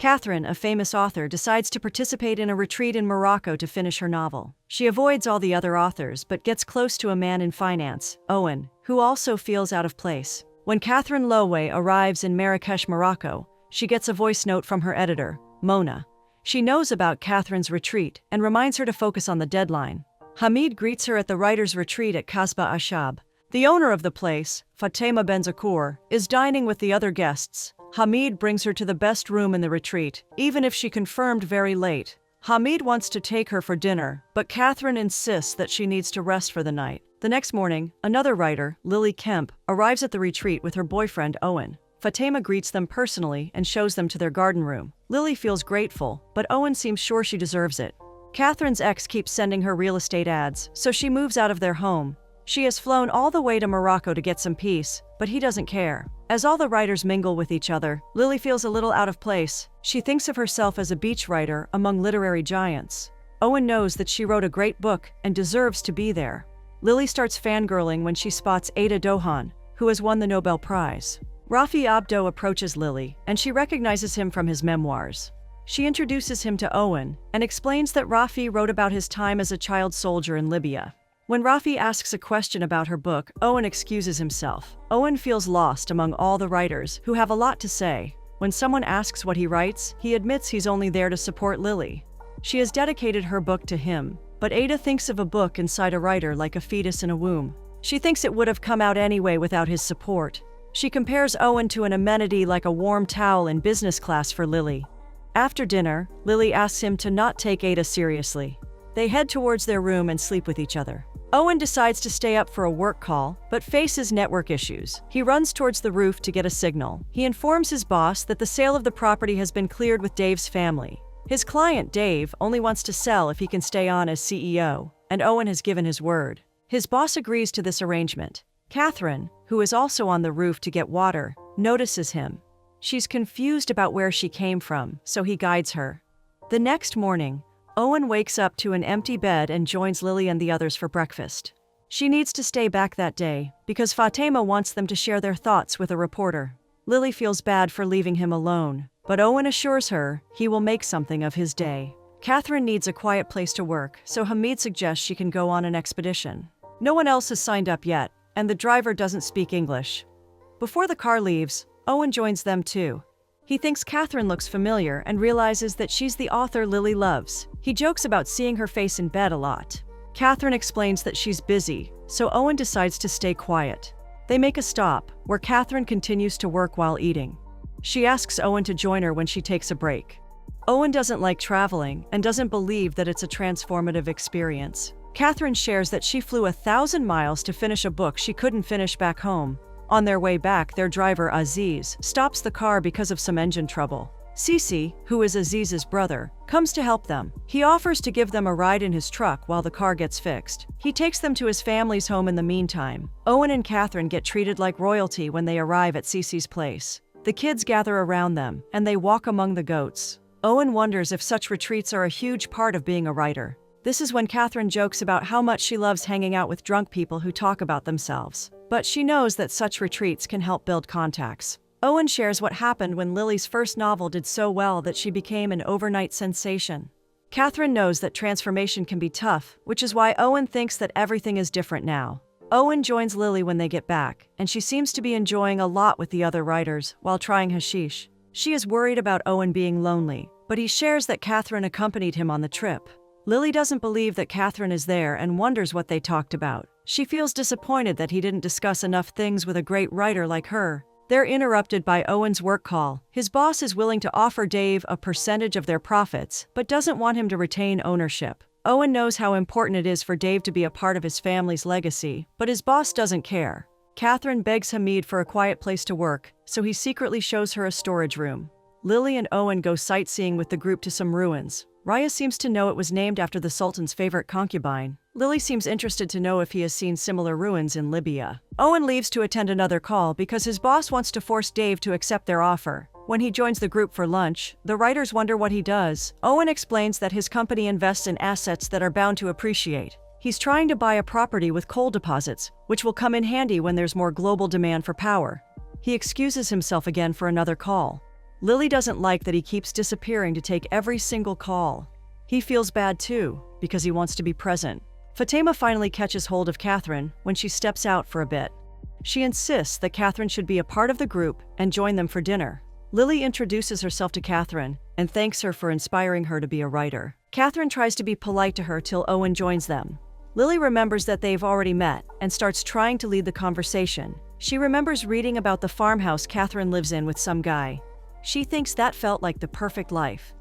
Catherine, a famous author, decides to participate in a retreat in Morocco to finish her novel. She avoids all the other authors but gets close to a man in finance, Owen, who also feels out of place. When Catherine Lowe arrives in Marrakesh, Morocco, she gets a voice note from her editor, Mona. She knows about Catherine's retreat and reminds her to focus on the deadline. Hamid greets her at the writer's retreat at Kasbah Ashab. The owner of the place, Fatema Benzakour, is dining with the other guests. Hamid brings her to the best room in the retreat, even if she confirmed very late. Hamid wants to take her for dinner, but Catherine insists that she needs to rest for the night. The next morning, another writer, Lily Kemp, arrives at the retreat with her boyfriend Owen. Fatema greets them personally and shows them to their garden room. Lily feels grateful, but Owen seems sure she deserves it. Catherine's ex keeps sending her real estate ads, so she moves out of their home. She has flown all the way to Morocco to get some peace, but he doesn't care. As all the writers mingle with each other, Lily feels a little out of place. She thinks of herself as a beach writer among literary giants. Owen knows that she wrote a great book and deserves to be there. Lily starts fangirling when she spots Ada Dohan, who has won the Nobel Prize. Rafi Abdo approaches Lily, and she recognizes him from his memoirs. She introduces him to Owen and explains that Rafi wrote about his time as a child soldier in Libya. When Rafi asks a question about her book, Owen excuses himself. Owen feels lost among all the writers who have a lot to say. When someone asks what he writes, he admits he's only there to support Lily. She has dedicated her book to him, but Ada thinks of a book inside a writer like a fetus in a womb. She thinks it would have come out anyway without his support. She compares Owen to an amenity like a warm towel in business class for Lily. After dinner, Lily asks him to not take Ada seriously. They head towards their room and sleep with each other. Owen decides to stay up for a work call, but faces network issues. He runs towards the roof to get a signal. He informs his boss that the sale of the property has been cleared with Dave's family. His client, Dave, only wants to sell if he can stay on as CEO, and Owen has given his word. His boss agrees to this arrangement. Catherine, who is also on the roof to get water, notices him. She's confused about where she came from, so he guides her. The next morning, Owen wakes up to an empty bed and joins Lily and the others for breakfast. She needs to stay back that day because Fatema wants them to share their thoughts with a reporter. Lily feels bad for leaving him alone, but Owen assures her he will make something of his day. Catherine needs a quiet place to work, so Hamid suggests she can go on an expedition. No one else has signed up yet, and the driver doesn't speak English. Before the car leaves, Owen joins them too. He thinks Catherine looks familiar and realizes that she's the author Lily loves. He jokes about seeing her face in bed a lot. Catherine explains that she's busy, so Owen decides to stay quiet. They make a stop, where Catherine continues to work while eating. She asks Owen to join her when she takes a break. Owen doesn't like traveling and doesn't believe that it's a transformative experience. Catherine shares that she flew 1,000 miles to finish a book she couldn't finish back home. On their way back, their driver Aziz stops the car because of some engine trouble. Sisi, who is Aziz's brother, comes to help them. He offers to give them a ride in his truck while the car gets fixed. He takes them to his family's home in the meantime. Owen and Catherine get treated like royalty when they arrive at Sisi's place. The kids gather around them, and they walk among the goats. Owen wonders if such retreats are a huge part of being a writer. This is when Catherine jokes about how much she loves hanging out with drunk people who talk about themselves. But she knows that such retreats can help build contacts. Owen shares what happened when Lily's first novel did so well that she became an overnight sensation. Catherine knows that transformation can be tough, which is why Owen thinks that everything is different now. Owen joins Lily when they get back, and she seems to be enjoying a lot with the other writers while trying hashish. She is worried about Owen being lonely, but he shares that Catherine accompanied him on the trip. Lily doesn't believe that Catherine is there and wonders what they talked about. She feels disappointed that he didn't discuss enough things with a great writer like her. They're interrupted by Owen's work call. His boss is willing to offer Dave a percentage of their profits, but doesn't want him to retain ownership. Owen knows how important it is for Dave to be a part of his family's legacy, but his boss doesn't care. Catherine begs Hamid for a quiet place to work, so he secretly shows her a storage room. Lily and Owen go sightseeing with the group to some ruins. Raya seems to know it was named after the Sultan's favorite concubine. Lily seems interested to know if he has seen similar ruins in Libya. Owen leaves to attend another call because his boss wants to force Dave to accept their offer. When he joins the group for lunch, the writers wonder what he does. Owen explains that his company invests in assets that are bound to appreciate. He's trying to buy a property with coal deposits, which will come in handy when there's more global demand for power. He excuses himself again for another call. Lily doesn't like that he keeps disappearing to take every single call. He feels bad too, because he wants to be present. Fatima finally catches hold of Catherine when she steps out for a bit. She insists that Catherine should be a part of the group and join them for dinner. Lily introduces herself to Catherine and thanks her for inspiring her to be a writer. Catherine tries to be polite to her till Owen joins them. Lily remembers that they've already met and starts trying to lead the conversation. She remembers reading about the farmhouse Catherine lives in with some guy. She thinks that felt like the perfect life.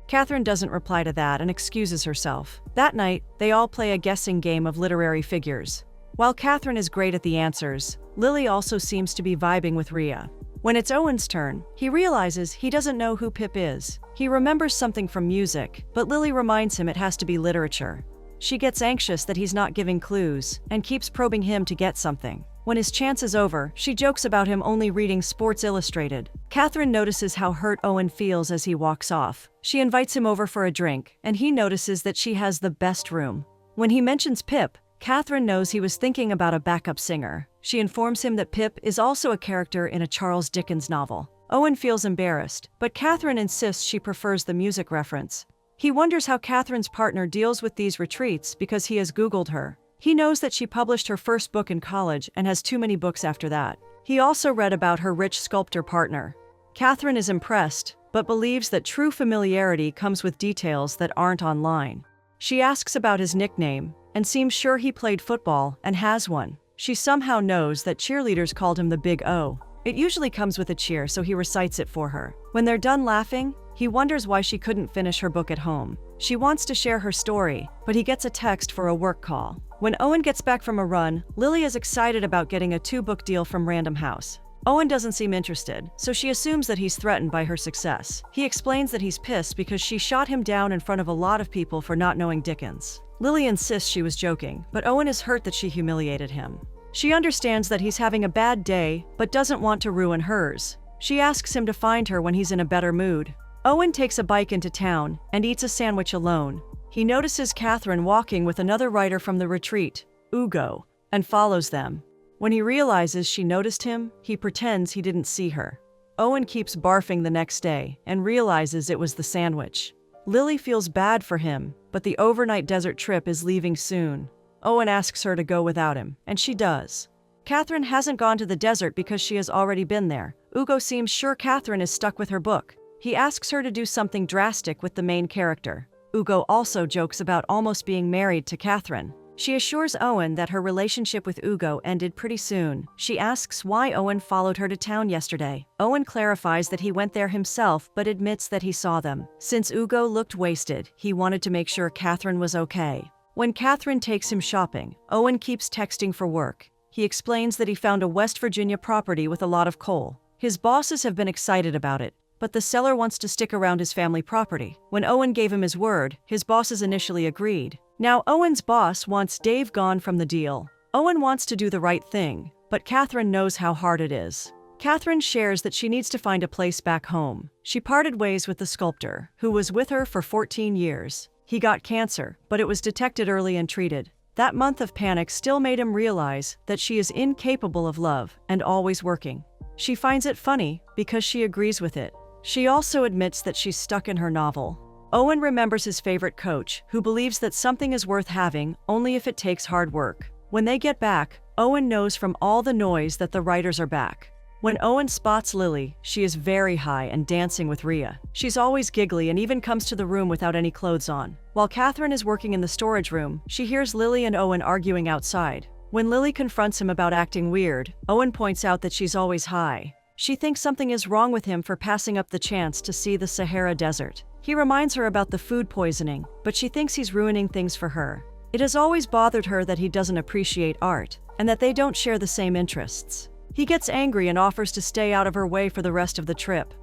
Catherine doesn't reply to that and excuses herself. That night, they all play a guessing game of literary figures. While Catherine is great at the answers, Lily also seems to be vibing with Rhea. When it's Owen's turn, he realizes he doesn't know who Pip is. He remembers something from music, but Lily reminds him it has to be literature. She gets anxious that he's not giving clues and keeps probing him to get something. When his chance is over, she jokes about him only reading Sports Illustrated. Catherine notices how hurt Owen feels as he walks off. She invites him over for a drink, and he notices that she has the best room. When he mentions Pip, Catherine knows he was thinking about a backup singer. She informs him that Pip is also a character in a Charles Dickens novel. Owen feels embarrassed, but Catherine insists she prefers the music reference. He wonders how Catherine's partner deals with these retreats because he has Googled her. He knows that she published her first book in college and has too many books after that. He also read about her rich sculptor partner. Catherine is impressed, but believes that true familiarity comes with details that aren't online. She asks about his nickname and seems sure he played football and has one. She somehow knows that cheerleaders called him the Big O. It usually comes with a cheer, so he recites it for her. When they're done laughing, he wonders why she couldn't finish her book at home. She wants to share her story, but he gets a text for a work call. When Owen gets back from a run, Lily is excited about getting a 2-book deal from Random House. Owen doesn't seem interested, so she assumes that he's threatened by her success. He explains that he's pissed because she shot him down in front of a lot of people for not knowing Dickens. Lily insists she was joking, but Owen is hurt that she humiliated him. She understands that he's having a bad day, but doesn't want to ruin hers. She asks him to find her when he's in a better mood. Owen takes a bike into town and eats a sandwich alone. He notices Catherine walking with another writer from the retreat, Ugo, and follows them. When he realizes she noticed him, he pretends he didn't see her. Owen keeps barfing the next day and realizes it was the sandwich. Lily feels bad for him, but the overnight desert trip is leaving soon. Owen asks her to go without him, and she does. Catherine hasn't gone to the desert because she has already been there. Ugo seems sure Catherine is stuck with her book. He asks her to do something drastic with the main character. Ugo also jokes about almost being married to Catherine. She assures Owen that her relationship with Ugo ended pretty soon. She asks why Owen followed her to town yesterday. Owen clarifies that he went there himself but admits that he saw them. Since Ugo looked wasted, he wanted to make sure Catherine was okay. When Catherine takes him shopping, Owen keeps texting for work. He explains that he found a West Virginia property with a lot of coal. His bosses have been excited about it, but the seller wants to stick around his family property. When Owen gave him his word, his bosses initially agreed. Now Owen's boss wants Dave gone from the deal. Owen wants to do the right thing, but Catherine knows how hard it is. Catherine shares that she needs to find a place back home. She parted ways with the sculptor, who was with her for 14 years. He got cancer, but it was detected early and treated. That month of panic still made him realize that she is incapable of love and always working. She finds it funny because she agrees with it. She also admits that she's stuck in her novel. Owen remembers his favorite coach, who believes that something is worth having only if it takes hard work. When they get back, Owen knows from all the noise that the writers are back. When Owen spots Lily, she is very high and dancing with Rhea. She's always giggly and even comes to the room without any clothes on. While Catherine is working in the storage room, she hears Lily and Owen arguing outside. When Lily confronts him about acting weird, Owen points out that she's always high. She thinks something is wrong with him for passing up the chance to see the Sahara Desert. He reminds her about the food poisoning, but she thinks he's ruining things for her. It has always bothered her that he doesn't appreciate art, and that they don't share the same interests. He gets angry and offers to stay out of her way for the rest of the trip.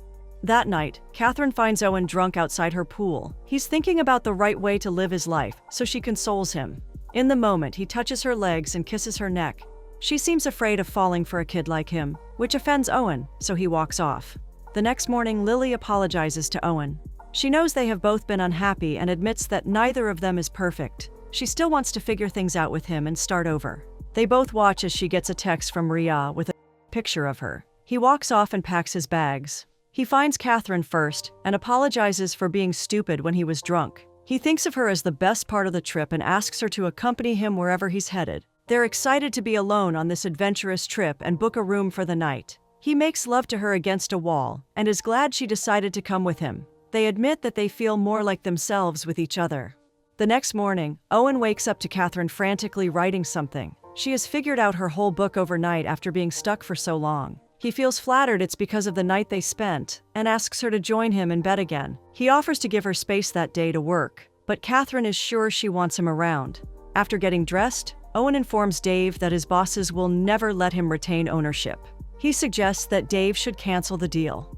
That night, Catherine finds Owen drunk outside her pool. He's thinking about the right way to live his life, so she consoles him. In the moment, he touches her legs and kisses her neck. She seems afraid of falling for a kid like him, which offends Owen, so he walks off. The next morning, Lily apologizes to Owen. She knows they have both been unhappy and admits that neither of them is perfect. She still wants to figure things out with him and start over. They both watch as she gets a text from Rhea with a picture of her. He walks off and packs his bags. He finds Catherine first and apologizes for being stupid when he was drunk. He thinks of her as the best part of the trip and asks her to accompany him wherever he's headed. They're excited to be alone on this adventurous trip and book a room for the night. He makes love to her against a wall and is glad she decided to come with him. They admit that they feel more like themselves with each other. The next morning, Owen wakes up to Catherine frantically writing something. She has figured out her whole book overnight after being stuck for so long. He feels flattered it's because of the night they spent and asks her to join him in bed again. He offers to give her space that day to work, but Catherine is sure she wants him around. After getting dressed, Owen informs Dave that his bosses will never let him retain ownership. He suggests that Dave should cancel the deal.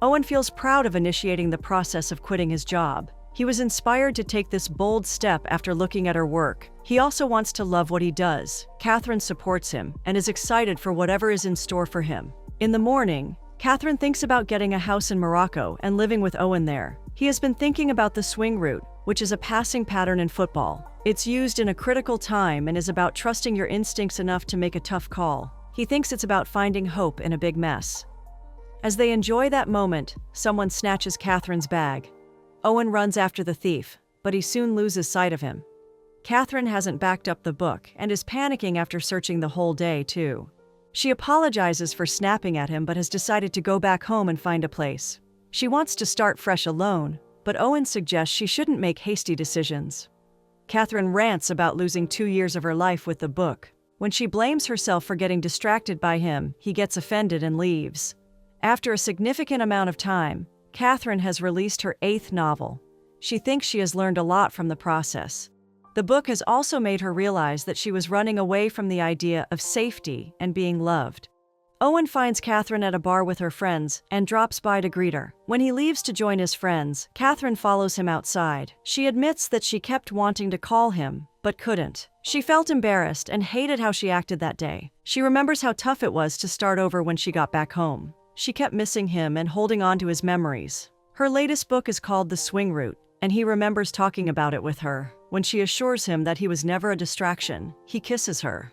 Owen feels proud of initiating the process of quitting his job. He was inspired to take this bold step after looking at her work. He also wants to love what he does. Catherine supports him and is excited for whatever is in store for him. In the morning, Catherine thinks about getting a house in Morocco and living with Owen there. He has been thinking about the swing route, which is a passing pattern in football. It's used in a critical time and is about trusting your instincts enough to make a tough call. He thinks it's about finding hope in a big mess. As they enjoy that moment, someone snatches Catherine's bag. Owen runs after the thief, but he soon loses sight of him. Catherine hasn't backed up the book and is panicking after searching the whole day, too. She apologizes for snapping at him but has decided to go back home and find a place. She wants to start fresh alone, but Owen suggests she shouldn't make hasty decisions. Catherine rants about losing 2 years of her life with the book. When she blames herself for getting distracted by him, he gets offended and leaves. After a significant amount of time, Catherine has released her 8th novel. She thinks she has learned a lot from the process. The book has also made her realize that she was running away from the idea of safety and being loved. Owen finds Catherine at a bar with her friends and drops by to greet her. When he leaves to join his friends, Catherine follows him outside. She admits that she kept wanting to call him, but couldn't. She felt embarrassed and hated how she acted that day. She remembers how tough it was to start over when she got back home. She kept missing him and holding on to his memories. Her latest book is called The Swing Route, and he remembers talking about it with her. When she assures him that he was never a distraction, he kisses her.